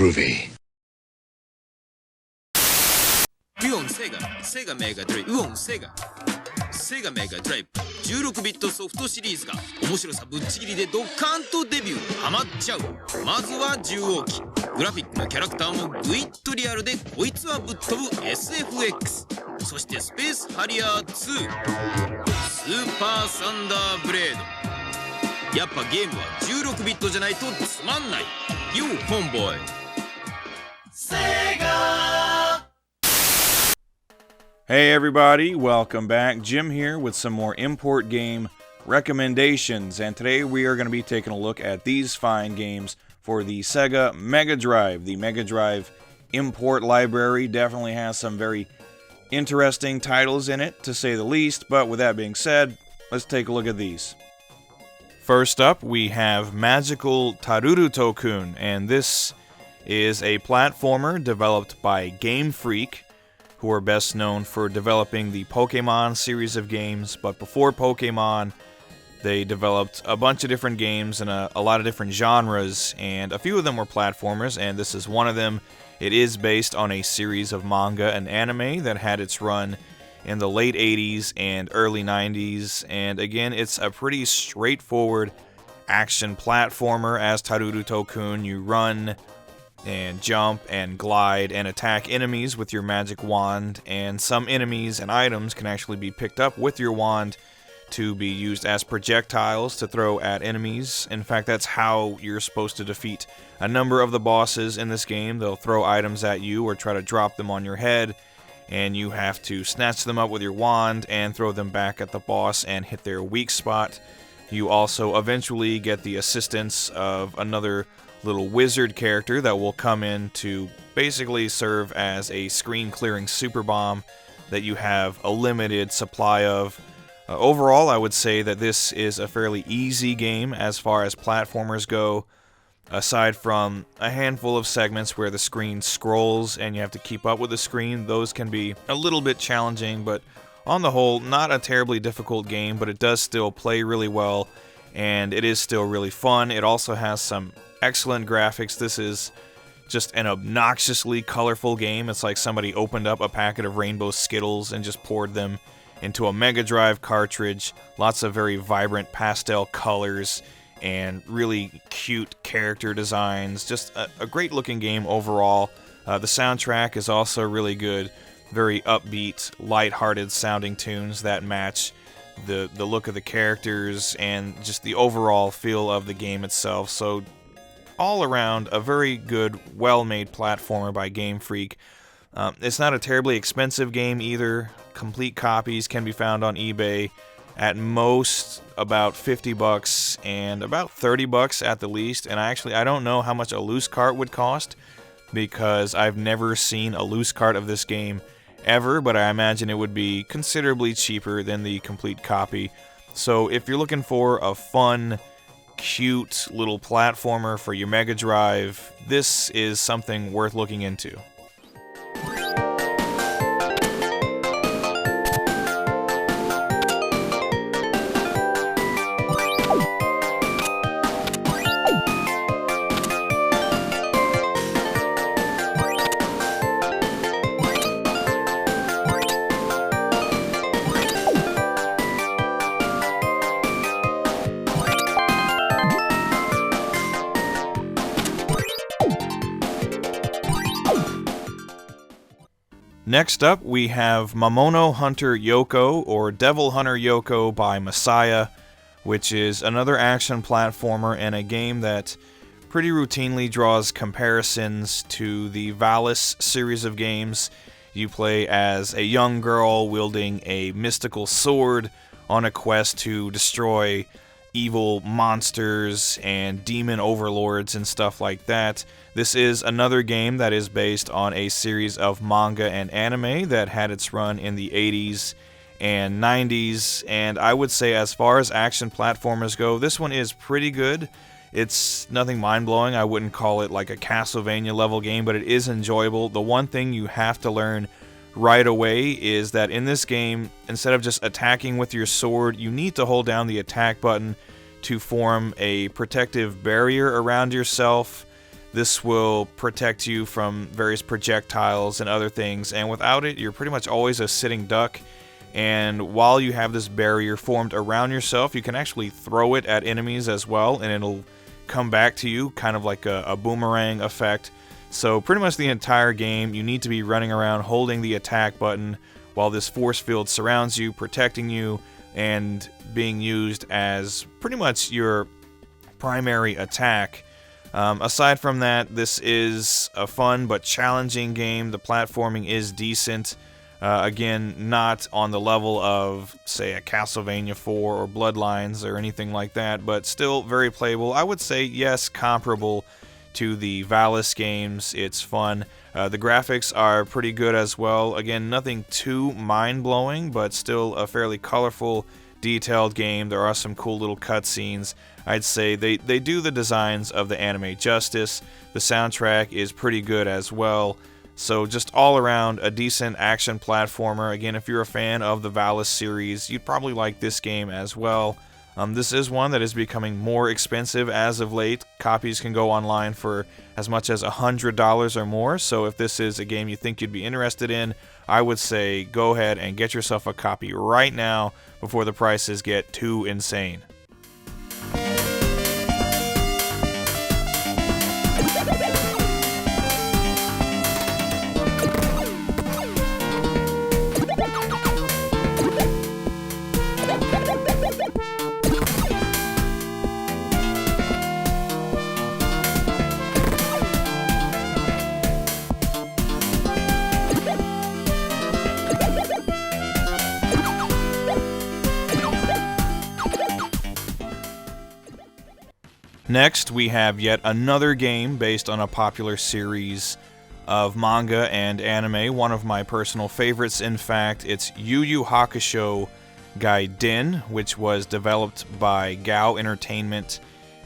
Groovy. ウオンセガメガドライブウオンセガメガドライブ16ビットソフトシリーズが面白さぶっちぎりでドッカンとデビューハマっちゃう。まずは10号機グラフィックもキャラクターもグイッとリアルでこいつはぶっ飛ぶ SFX、 そしてスペースハリアー2スーパーサンダーブレード。やっぱゲームは16ビットじゃないとつまんない。 You homeboy セガ。 Hey everybody, welcome back. Jim here with some more import game recommendations, and today we are going to be taking a look at these fine games for the Sega Mega Drive. The Mega Drive import library definitely has some very interesting titles in it, to say the least, but with that being said, let's take a look at these. First up, we have Magical Taruruuto-kun, and this is a platformer developed by Game Freak, who are best known for developing the Pokemon series of games, but before Pokemon, they developed a bunch of different games in a lot of different genres, and a few of them were platformers, and this is one of them. It is based on a series of manga and anime that had its run in the late 80s and early 90s, and again, it's a pretty straightforward action platformer. As Taruruuto-kun, you run and jump and glide and attack enemies with your magic wand, and some enemies and items can actually be picked up with your wand to be used as projectiles to throw at enemies. In fact, that's how you're supposed to defeat a number of the bosses in this game. They'll throw items at you or try to drop them on your head, and you have to snatch them up with your wand and throw them back at the boss and hit their weak spot. You also eventually get the assistance of another little wizard character that will come in to basically serve as a screen-clearing super bomb that you have a limited supply of. Overall, I would say that this is a fairly easy game as far as platformers go, aside from a handful of segments where the screen scrolls and you have to keep up with the screen. Those can be a little bit challenging, but on the whole, not a terribly difficult game, but it does still play really well, and it is still really fun. It also has some excellent graphics. This is just an obnoxiously colorful game. It's like somebody opened up a packet of rainbow Skittles and just poured them into a Mega Drive cartridge. Lots of very vibrant pastel colors and really cute character designs. Just a great looking game overall. The soundtrack is also really good. Very upbeat, light-hearted sounding tunes that match the look of the characters and just the overall feel of the game itself. So all around, a very good, well-made platformer by Game Freak. It's not a terribly expensive game either. Complete copies can be found on eBay at most about $50 and about $30 at the least. And I don't know how much a loose cart would cost, because I've never seen a loose cart of this game ever, but I imagine it would be considerably cheaper than the complete copy. So if you're looking for a fun, cute little platformer for your Mega Drive, this is something worth looking into. Next up, we have Mamono Hunter Yoko, or Devil Hunter Yoko by Messiah, which is another action platformer and a game that pretty routinely draws comparisons to the Valis series of games. You play as a young girl wielding a mystical sword on a quest to destroy evil monsters and demon overlords and stuff like that. This is another game that is based on a series of manga and anime that had its run in the 80s and 90s, and I would say as far as action platformers go, this one is pretty good. It's nothing mind-blowing. I wouldn't call it like a Castlevania level game, but it is enjoyable. The one thing you have to learn right away is that in this game, instead of just attacking with your sword, you need to hold down the attack button to form a protective barrier around yourself This will protect you from various projectiles and other things, and without it, you're pretty much always a sitting duck. And while you have this barrier formed around yourself, you can actually throw it at enemies as well, and it'll come back to you, kind of like a boomerang effect. So pretty much the entire game, you need to be running around holding the attack button while this force field surrounds you, protecting you, and being used as pretty much your primary attack. Aside from that, this is a fun but challenging game. The platforming is decent. Again, not on the level of, say, a Castlevania 4 or Bloodlines or anything like that, but still very playable. I would say, yes, comparable to the Valis games. It's fun. The graphics are pretty good as well. Again, nothing too mind-blowing, but still a fairly colorful, detailed game. There are some cool little cutscenes. I'd say they do the designs of the anime justice. The soundtrack is pretty good as well. So just all around a decent action platformer. Again, if you're a fan of the Valis series, you'd probably like this game as well. This is one that is becoming more expensive as of late. Copies can go online for as much as $100 or more. So if this is a game you think you'd be interested in, I would say go ahead and get yourself a copy right now before the prices get too insane. Next, we have yet another game based on a popular series of manga and anime. One of my personal favorites, in fact. It's Yu Hakusho Gaiden, which was developed by Gao Entertainment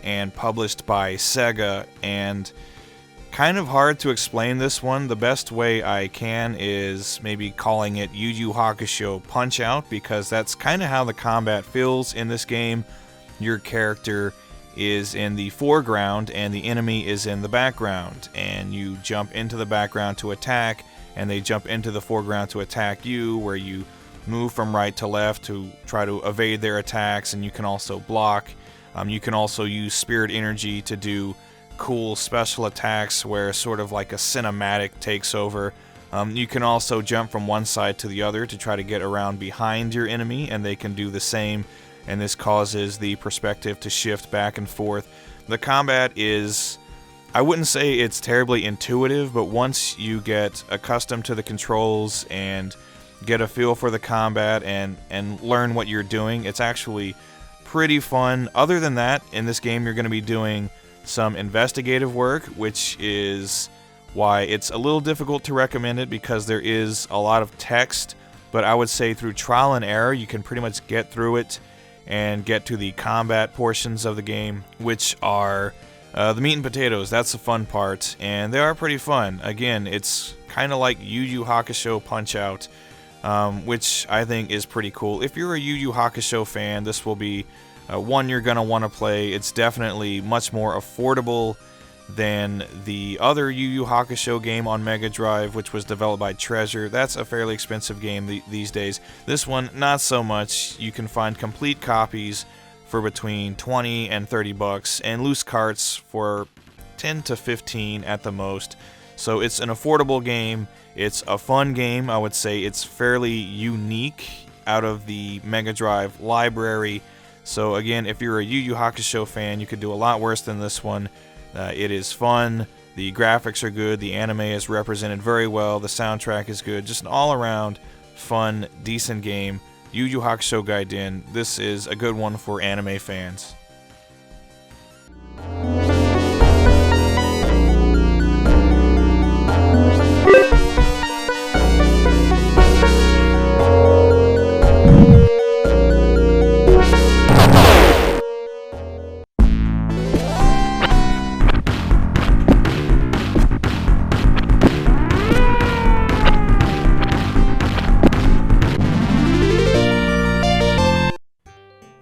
and published by Sega. And kind of hard to explain this one. The best way I can is maybe calling it Yu Hakusho Punch-Out, because that's kind of how the combat feels in this game. Your character is in the foreground and the enemy is in the background, and you jump into the background to attack and they jump into the foreground to attack you, where you move from right to left to try to evade their attacks, and you can also block. You can also use spirit energy to do cool special attacks where sort of like a cinematic takes over. You can also jump from one side to the other to try to get around behind your enemy, and they can do the same, and this causes the perspective to shift back and forth. The combat is, I wouldn't say it's terribly intuitive, but once you get accustomed to the controls and get a feel for the combat and learn what you're doing, it's actually pretty fun. Other than that, in this game you're going to be doing some investigative work, which is why it's a little difficult to recommend it, because there is a lot of text, but I would say through trial and error you can pretty much get through it and get to the combat portions of the game, which are the meat and potatoes. That's the fun part, and they are pretty fun. Again, it's kind of like Yu Hakusho Punch-Out, which I think is pretty cool. If you're a Yu Hakusho fan, this will be one you're going to want to play. It's definitely much more affordable than the other Yu Hakusho game on Mega Drive, which was developed by Treasure. That's a fairly expensive game these days. This one, not so much. You can find complete copies for between 20 and 30 bucks, and loose carts for 10 to 15 at the most. So it's an affordable game. It's a fun game. I would say it's fairly unique out of the Mega Drive library. So again, if you're a Yu Hakusho fan, you could do a lot worse than this one. It is fun, the graphics are good, the anime is represented very well, the soundtrack is good, just an all-around fun, decent game. Yu Hakusho Gaiden, this is a good one for anime fans.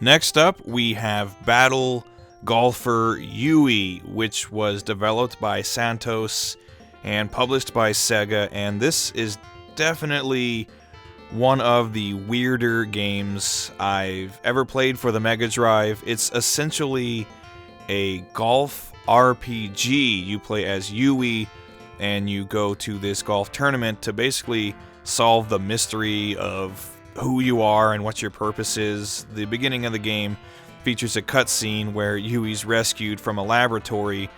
Next up, we have Battle Golfer Yui, which was developed by Santos and published by Sega, and this is definitely one of the weirder games I've ever played for the Mega Drive. It's essentially a golf RPG. You play as Yui, and you go to this golf tournament to basically solve the mystery of who you are and what your purpose is. The beginning of the game features a cutscene where Yui's rescued from a laboratory,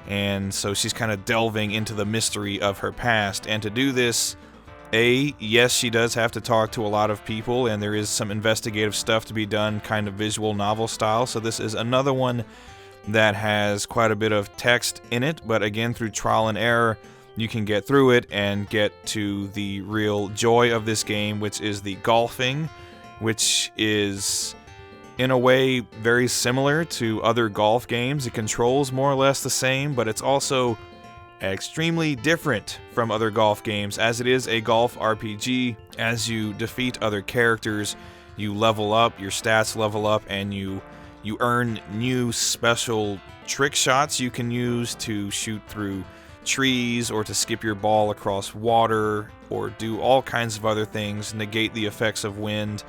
and so she's kind of delving into the mystery of her past. And to do this, yes, she does have to talk to a lot of people, and there is some investigative stuff to be done, kind of visual novel style. So this is another one that has quite a bit of text in it, but again, through trial and error, you can get through it and get to the real joy of this game, which is the golfing, which is in a way very similar to other golf games. It controls more or less the same, but it's also extremely different from other golf games, as it is a golf RPG. As you defeat other characters, you level up, your stats level up, and you earn new special trick shots you can use to shoot through trees, or to skip your ball across water, or do all kinds of other things, negate the effects of wind.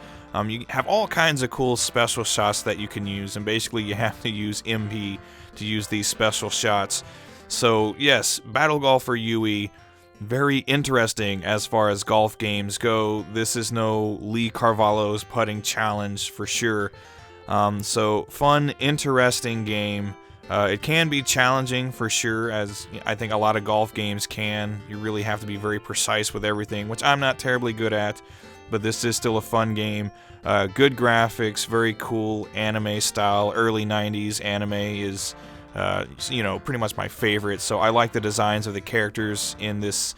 You have all kinds of cool special shots that you can use, and basically you have to use MP to use these special shots. So yes, Battle Golfer Yui, very interesting as far as golf games go. This is no Lee Carvalho's putting challenge for sure. So fun, interesting game. It can be challenging for sure, as I think a lot of golf games can. You really have to be very precise with everything, which I'm not terribly good at, but this is still a fun game. Good graphics, very cool anime style. Early 90s anime is, pretty much my favorite, so I like the designs of the characters in this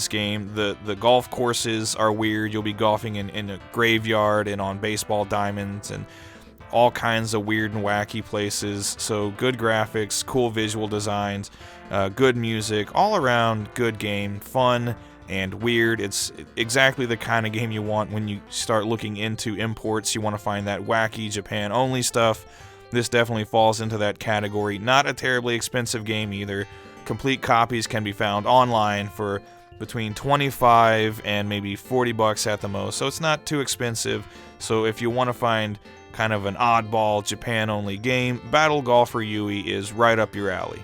game. The golf courses are weird. You'll be golfing in a graveyard and on baseball diamonds and all kinds of weird and wacky places. So good graphics, cool visual designs, good music, all around good game, fun and weird. It's exactly the kind of game you want when you start looking into imports. You want to find that wacky Japan only stuff. This definitely falls into that category. Not a terribly expensive game either. Complete copies can be found online for between $25 and maybe $40 at the most, so it's not too expensive. So if you want to find kind of an oddball Japan-only game, Battle Golfer Yui is right up your alley.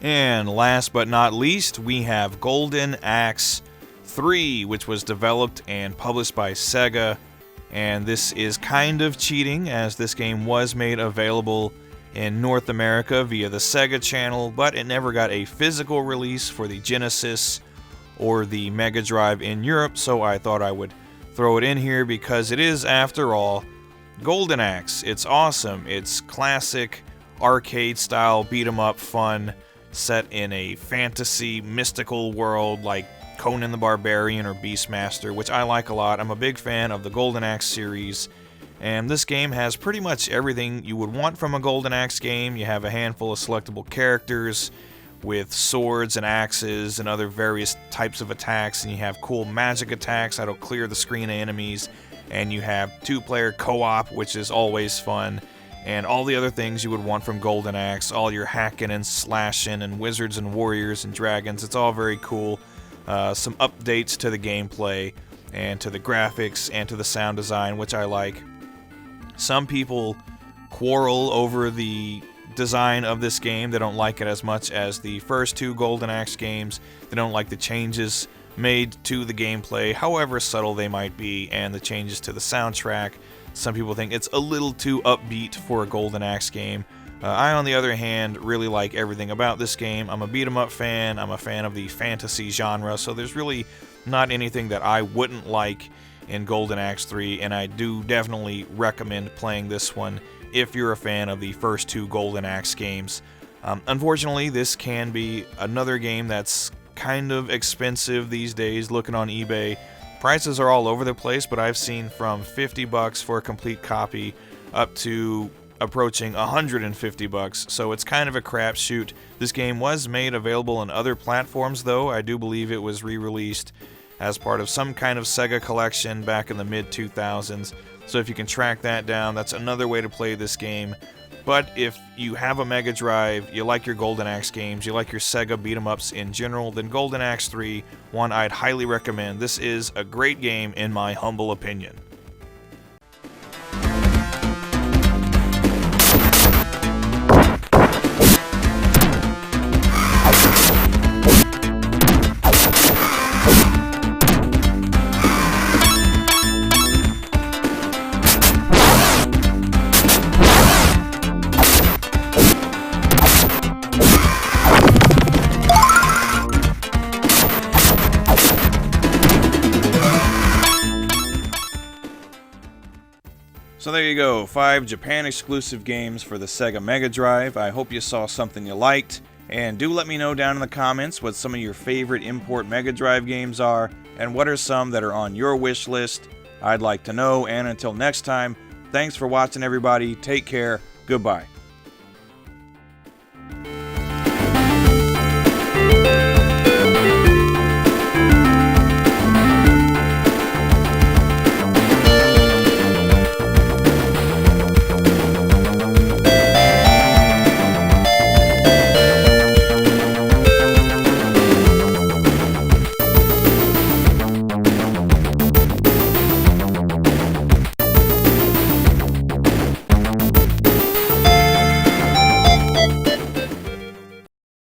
And last but not least, we have Golden Axe 3, which was developed and published by Sega. And this is kind of cheating, as this game was made available in North America via the Sega channel, but it never got a physical release for the Genesis or the Mega Drive in Europe, so I thought I would throw it in here because it is, after all, Golden Axe. It's awesome. It's classic arcade-style beat-em-up fun, set in a fantasy, mystical world like Conan the Barbarian or Beastmaster, which I like a lot. I'm a big fan of the Golden Axe series, and this game has pretty much everything you would want from a Golden Axe game. You have a handful of selectable characters with swords and axes and other various types of attacks, and you have cool magic attacks that'll clear the screen of enemies, and you have two-player co-op, which is always fun, and all the other things you would want from Golden Axe, all your hacking and slashing and wizards and warriors and dragons. It's all very cool. Some updates to the gameplay and to the graphics and to the sound design, which I like. Some people quarrel over the design of this game. They don't like it as much as the first two Golden Axe games. They don't like the changes made to the gameplay, however subtle they might be, and the changes to the soundtrack. Some people think it's a little too upbeat for a Golden Axe game. I, on the other hand, really like everything about this game. I'm a beat-em-up fan. I'm a fan of the fantasy genre, so there's really not anything that I wouldn't like in Golden Axe 3, and I do definitely recommend playing this one if you're a fan of the first 2 Golden Axe games. Unfortunately, this can be another game that's kind of expensive these days. Looking on eBay, prices are all over the place, but I've seen from $50 for a complete copy up to approaching $150, so it's kind of a crapshoot. This game was made available on other platforms, though. I do believe it was re-released as part of some kind of Sega collection back in the mid-2000s, so if you can track that down, that's another way to play this game. But if you have a Mega Drive, you like your Golden Axe games, you like your Sega beat-em-ups in general, then Golden Axe 3, one I'd highly recommend. This is a great game in my humble opinion. So there you go, 5 Japan exclusive games for the Sega Mega Drive. I hope you saw something you liked, and do let me know down in the comments what some of your favorite import Mega Drive games are, and what are some that are on your wish list. I'd like to know, and until next time, thanks for watching everybody, take care, goodbye.